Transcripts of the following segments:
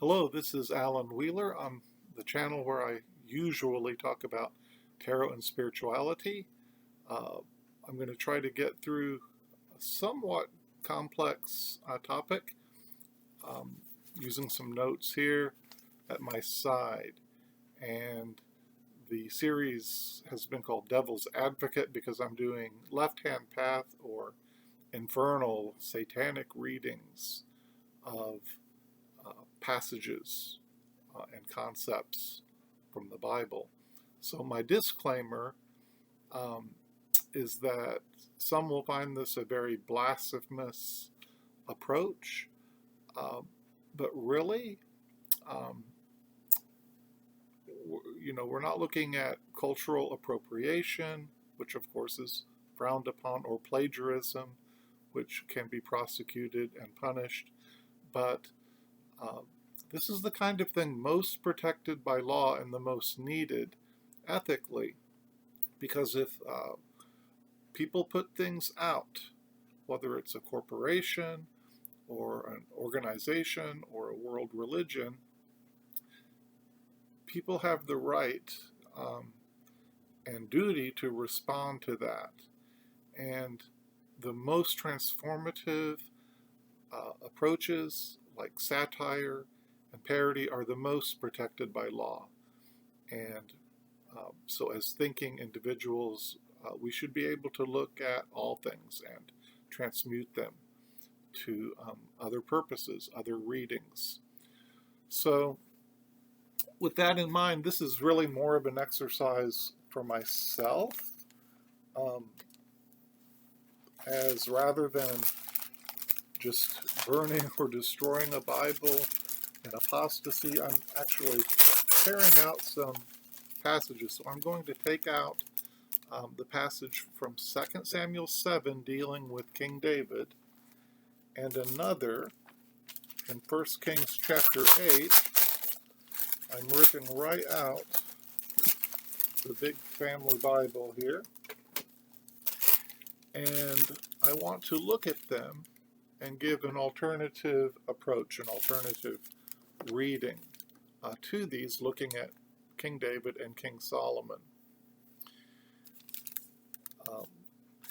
Hello, this is Alan Wheeler on the channel where I usually talk about tarot and spirituality. Uh, I'm going to try to get through a somewhat complex topic using some notes here at my side. And the series has been called Devil's Advocate because I'm doing left-hand path or infernal satanic readings of passages and concepts from the Bible. So my disclaimer is that some will find this a very blasphemous approach, but really, um, we're not looking at cultural appropriation, which of course is frowned upon, or plagiarism, which can be prosecuted and punished, but this is the kind of thing most protected by law and the most needed ethically, because if people put things out, whether it's a corporation or an organization or a world religion, people have the right and duty to respond to that. And the most transformative approaches, like satire and parody, are the most protected by law. And so as thinking individuals, we should be able to look at all things and transmute them to other purposes, other readings. So with that in mind, this is really more of an exercise for myself, as rather than just burning or destroying a Bible in apostasy, I'm actually tearing out some passages. So I'm going to take out the passage from 2 Samuel 7 dealing with King David, and another in 1 Kings chapter 8. I'm ripping right out the big family Bible here, and I want to look at them and give an alternative approach, an alternative reading to these, looking at King David and King Solomon,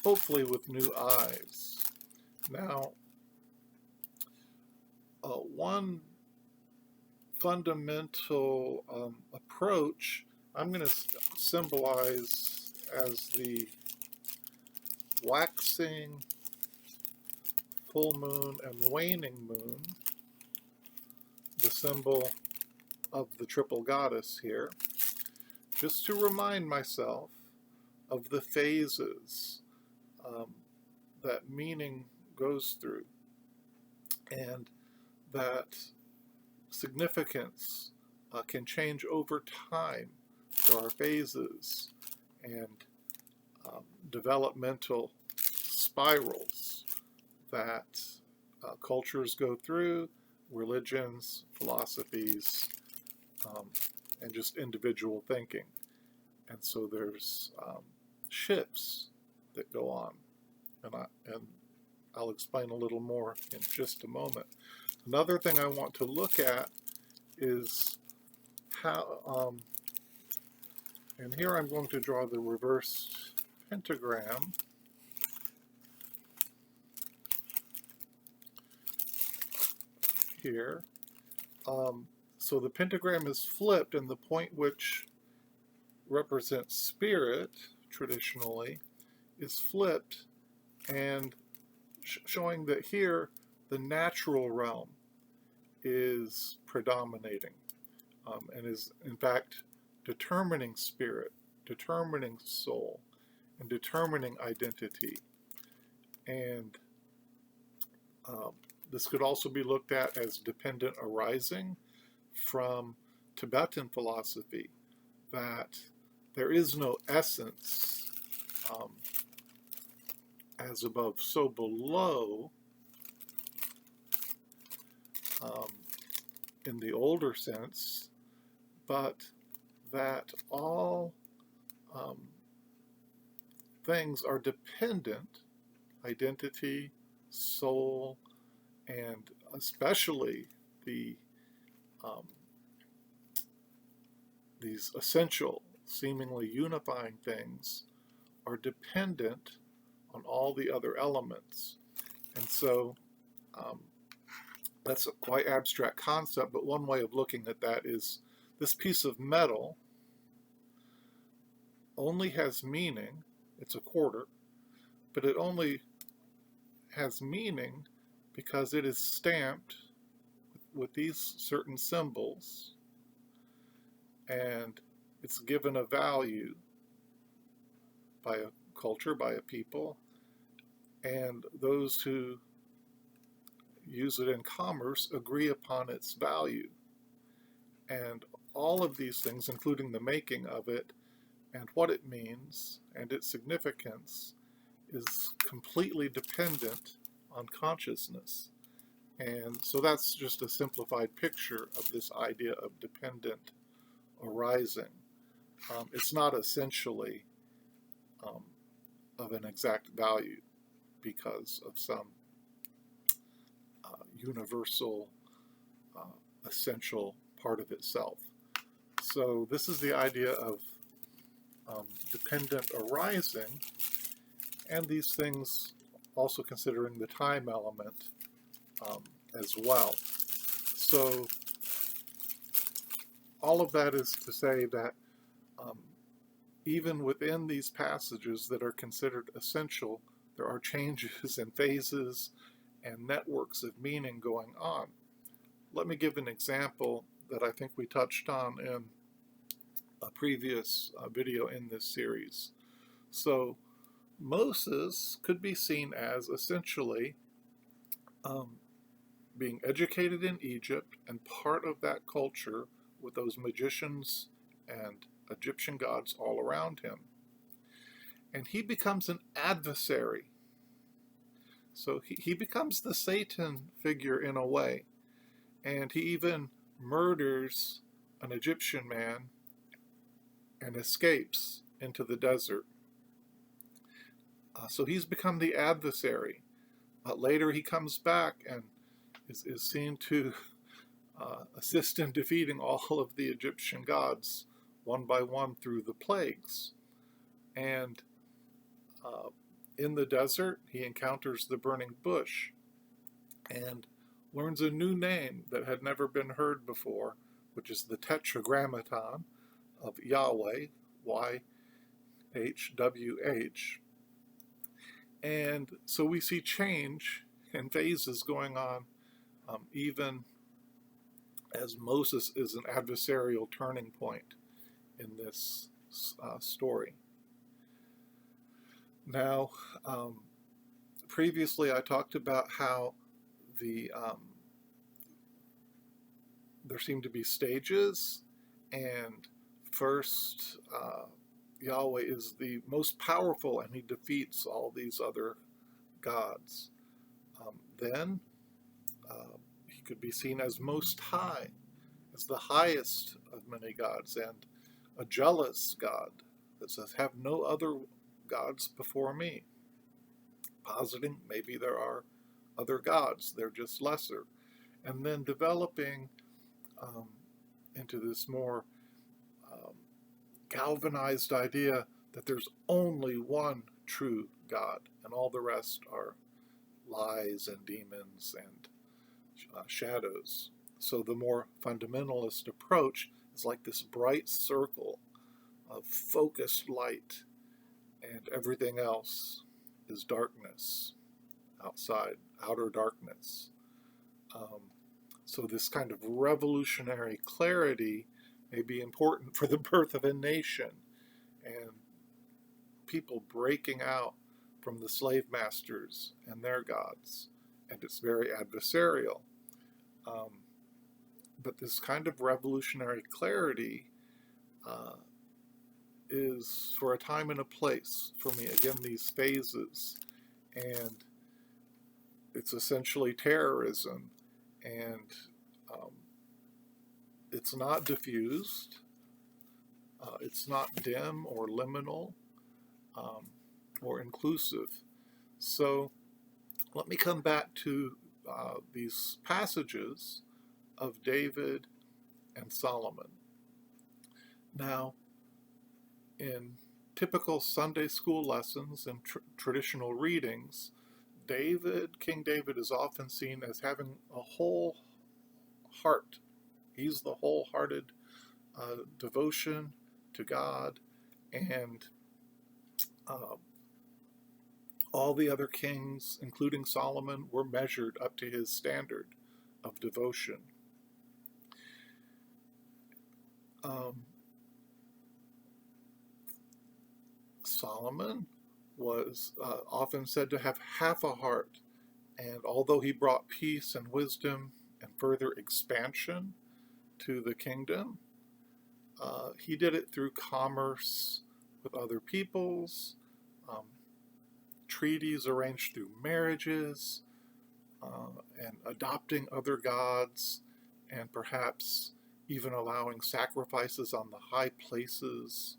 hopefully with new eyes. Now, one fundamental approach I'm going to symbolize as the waxing full moon and waning moon, the symbol of the triple goddess here, just to remind myself of the phases that meaning goes through, and that significance can change over time. There are phases and developmental spirals that cultures go through, religions, philosophies, and just individual thinking. And so there's shifts that go on, and I'll explain a little more in just a moment. Another thing I want to look at is how, and here I'm going to draw the reverse pentagram. Here. So the pentagram is flipped, and the point which represents spirit, traditionally, is flipped, and showing that here the natural realm is predominating, and is in fact determining spirit, determining soul, and determining identity. And this could also be looked at as dependent arising from Tibetan philosophy, that there is no essence, as above, so below, in the older sense, but that all things are dependent, identity, soul, and especially the um, these essential, seemingly unifying things are dependent on all the other elements. And so um, that's a quite abstract concept, but one way of looking at that is this piece of metal only has meaning, it's a quarter, but it only has meaning because it is stamped with these certain symbols, and it's given a value by a culture, by a people, and those who use it in commerce agree upon its value. And all of these things, including the making of it and what it means and its significance, is completely dependent on consciousness. And so that's just a simplified picture of this idea of dependent arising. It's not essentially um, of an exact value because of some universal, essential part of itself. So this is the idea of dependent arising, and these things also considering the time element as well. So all of that is to say that even within these passages that are considered essential, there are changes and phases and networks of meaning going on. Let me give an example that I think we touched on in a previous video in this series. So Moses could be seen as essentially being educated in Egypt and part of that culture with those magicians and Egyptian gods all around him. And he becomes an adversary. So he becomes the Satan figure in a way. And he even murders an Egyptian man and escapes into the desert. So he's become the adversary. Later he comes back and is seen to assist in defeating all of the Egyptian gods one by one through the plagues. And in the desert, he encounters the burning bush and learns a new name that had never been heard before, which is the Tetragrammaton of Yahweh, YHWH. And so we see change and phases going on, even as Moses is an adversarial turning point in this story. Now, previously I talked about how there seem to be stages, and first Yahweh is the most powerful and he defeats all these other gods. Then he could be seen as most high, as the highest of many gods, and a jealous God that says, have no other gods before me, positing maybe there are other gods, they're just lesser. And then developing into this more galvanized idea that there's only one true God, and all the rest are lies and demons and shadows. So the more fundamentalist approach is like this bright circle of focused light, and everything else is darkness outside, outer darkness. So this kind of revolutionary clarity may be important for the birth of a nation and people breaking out from the slave masters and their gods. And it's very adversarial. But this kind of revolutionary clarity is for a time and a place for me. Again, these phases. And it's essentially terrorism. And it's not diffused. It's not dim or liminal or inclusive. So let me come back to these passages of David and Solomon. Now, in typical Sunday school lessons and traditional readings, King David is often seen as having a whole heart. He's the wholehearted devotion to God, and uh, all the other kings, including Solomon, were measured up to his standard of devotion. Solomon was often said to have half a heart, and although he brought peace and wisdom and further expansion to the kingdom, he did it through commerce with other peoples, um, treaties arranged through marriages, and adopting other gods, and perhaps even allowing sacrifices on the high places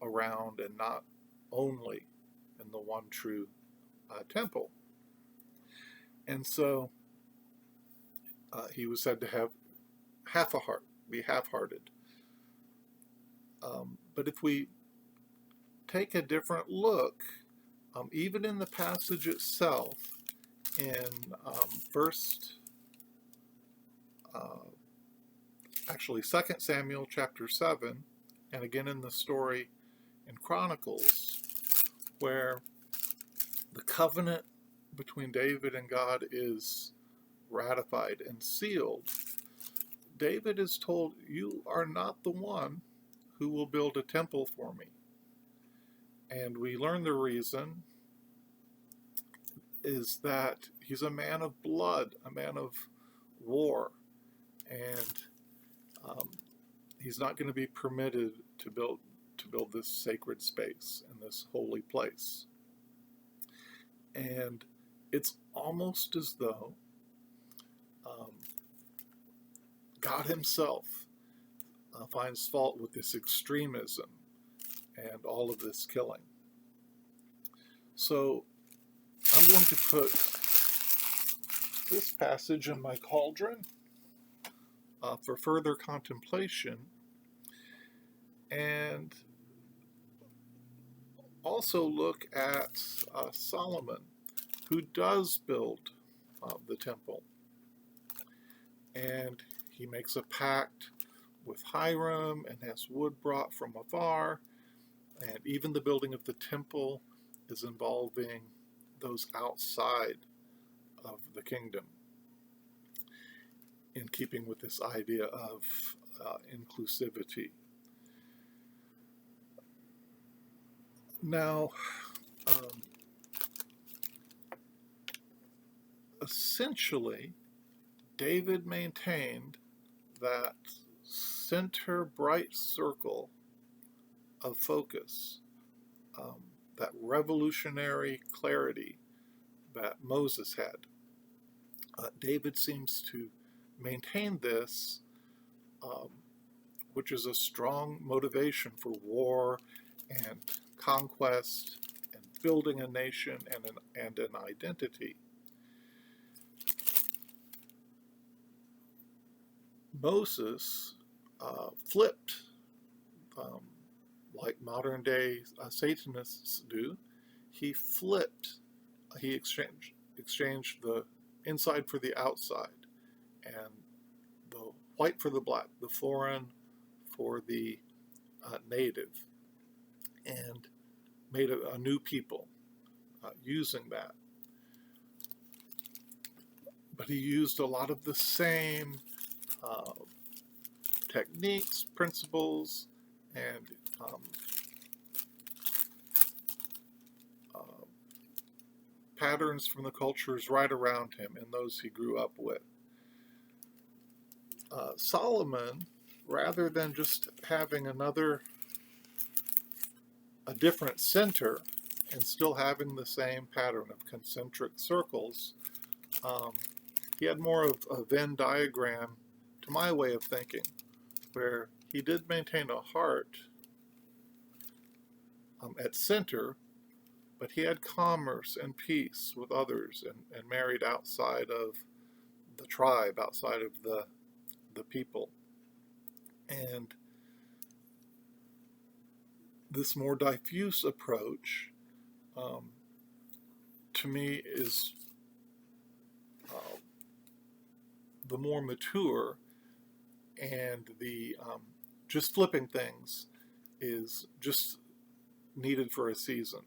around and not only in the one true temple. And so he was said to have half a heart, be half-hearted. But if we take a different look, even in the passage itself, in Second Samuel chapter 7, and again in the story in Chronicles, where the covenant between David and God is ratified and sealed, David is told, "You are not the one who will build a temple for me." And we learn the reason is that he's a man of blood, a man of war, and he's not going to be permitted to build this sacred space in this holy place. And it's almost as though God himself finds fault with this extremism and all of this killing. So I'm going to put this passage in my cauldron for further contemplation, and also look at Solomon, who does build the temple. And he makes a pact with Hiram and has wood brought from afar, and even the building of the temple is involving those outside of the kingdom, in keeping with this idea of inclusivity. Now, essentially, David maintained that center bright circle of focus, that revolutionary clarity that Moses had. David seems to maintain this, which is a strong motivation for war and conquest and building a nation and an identity. Moses flipped, like modern day Satanists do. He exchanged the inside for the outside, and the white for the black, the foreign for the native, and made a new people using that. But he used a lot of the same techniques, principles, and patterns from the cultures right around him and those he grew up with. Solomon, rather than just having a different center and still having the same pattern of concentric circles, he had more of a Venn diagram, to my way of thinking, where he did maintain a heart at center, but he had commerce and peace with others, and married outside of the tribe, outside of the people. And this more diffuse approach, to me, is the more mature, and the just flipping things is just needed for a season,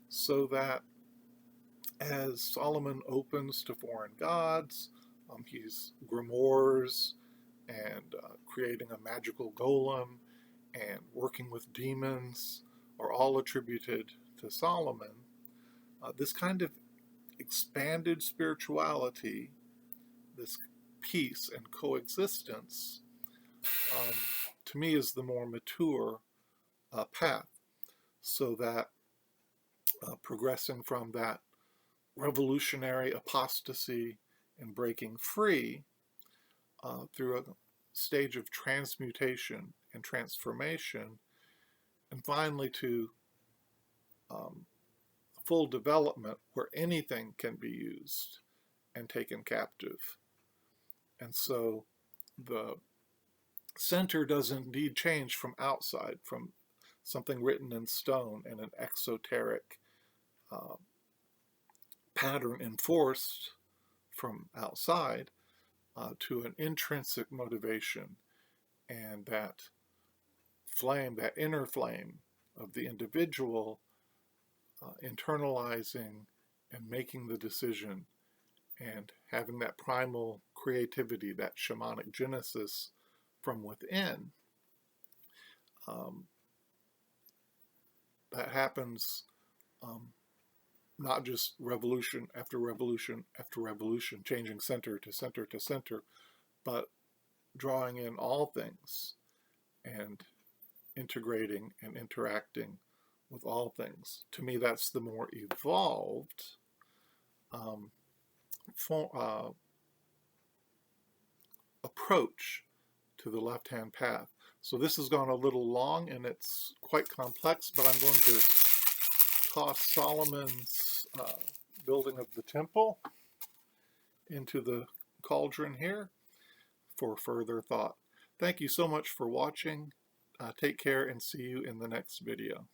so that as Solomon opens to foreign gods, he's grimoires and creating a magical golem and working with demons are all attributed to Solomon. This kind of expanded spirituality, this peace and coexistence, um, to me is the more mature path, so that progressing from that revolutionary apostasy and breaking free through a stage of transmutation and transformation, and finally to full development where anything can be used and taken captive. And so the center does indeed change from outside, from something written in stone and an exoteric uh, pattern enforced from outside, to an intrinsic motivation, and that flame, that inner flame of the individual, internalizing and making the decision and having that primal creativity, that shamanic genesis from within. Um, that happens, not just revolution after revolution after revolution, changing center to center to center, but drawing in all things and integrating and interacting with all things. To me, that's the more evolved um, approach to the left-hand path. So this has gone a little long and it's quite complex, but I'm going to toss Solomon's building of the temple into the cauldron here for further thought. Thank you so much for watching. Take care and see you in the next video.